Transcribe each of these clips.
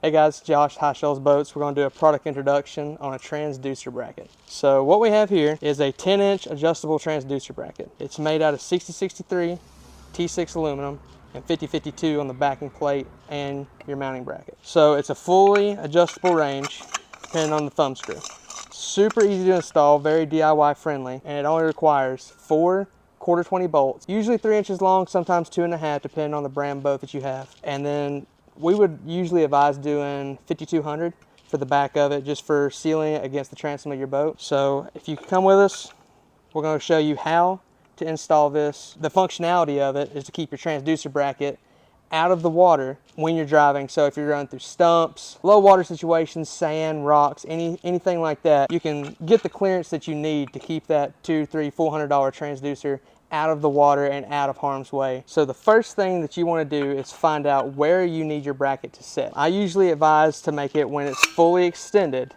Hey guys, Josh, High Shoals Boats. We're going to do a product introduction on a transducer bracket. So what we have here is a 10-inch adjustable transducer bracket. It's made out of 6063 T6 aluminum and 5052 on the backing plate and your mounting bracket. So it's a fully adjustable range depending on the thumb screw. Super easy to install, very DIY friendly, and it only requires 4 quarter 20 bolts, usually 3 inches long, sometimes 2.5, depending on the brand boat that you have. And then we would usually advise doing 5200 for the back of it, just for sealing it against the transom of your boat. So if you come with us, we're going to show you how to install this. The functionality of it is to keep your transducer bracket out of the water when you're driving. So if you're running through stumps, low water situations, sand, rocks, anything like that, you can get the clearance that you need to keep that $200, $300, $400 transducer out of the water and out of harm's way. So the first thing that you want to do is find out where you need your bracket to sit. I usually advise to make it, when it's fully extended,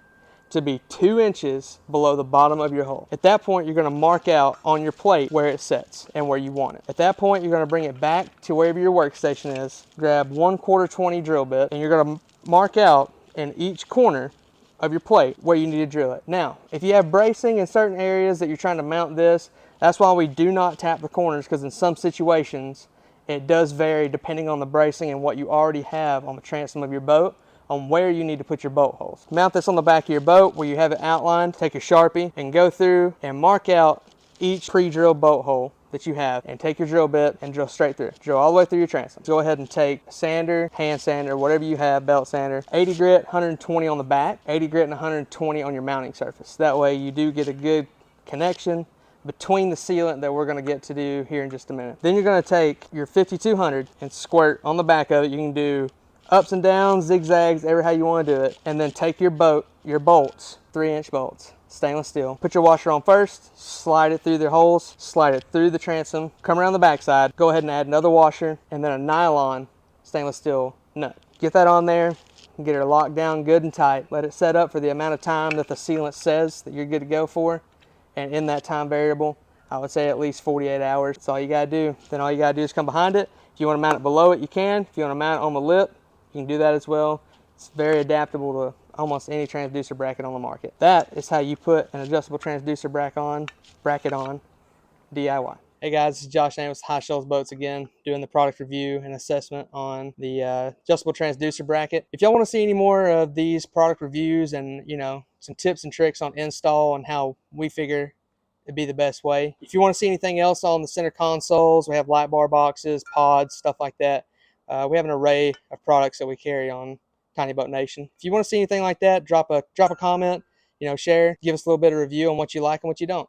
to be 2 inches below the bottom of your hull. At that point, you're going to mark out on your plate where it sits and where you want it. At that point, you're going to bring it back to wherever your workstation is, grab 1 quarter 20 drill bit, and you're going to mark out in each corner of your plate where you need to drill it. Now, if you have bracing in certain areas that you're trying to mount this, that's why we do not tap the corners, because in some situations, it does vary depending on the bracing and what you already have on the transom of your boat, on where you need to put your bolt holes. Mount this on the back of your boat where you have it outlined. Take a Sharpie and go through and mark out each pre-drilled bolt hole that you have, and take your drill bit and drill straight through. Drill all the way through your transom. Go ahead and take a sander, hand sander, whatever you have, belt sander, 80 grit, 120 on the back, 80 grit and 120 on your mounting surface. That way you do get a good connection between the sealant that we're going to get to do here in just a minute. Then you're going to take your 5200 and squirt on the back of it. You can do ups and downs, zigzags, ever how you want to do it. And then take your bolts, 3-inch bolts, stainless steel. Put your washer on first, slide it through the holes, slide it through the transom, come around the backside, go ahead and add another washer, and then a nylon stainless steel nut. Get that on there and get it locked down good and tight. Let it set up for the amount of time that the sealant says that you're good to go for. And in that time variable, I would say at least 48 hours. That's all you gotta do. Then all you gotta do is come behind it. If you wanna mount it below it, you can. If you wanna mount it on the lip, you can do that as well. It's very adaptable to almost any transducer bracket on the market. That is how you put an adjustable transducer bracket on DIY. Hey guys, this is Josh and Amos, High Shoals Boats again, doing the product review and assessment on the adjustable transducer bracket. If y'all want to see any more of these product reviews and, you know, some tips and tricks on install and how we figure it'd be the best way. If you want to see anything else on the center consoles, we have light bar boxes, pods, stuff like that. We have an array of products that we carry on TBNation. If you want to see anything like that, drop a comment, you know, share, give us a little bit of review on what you like and what you don't.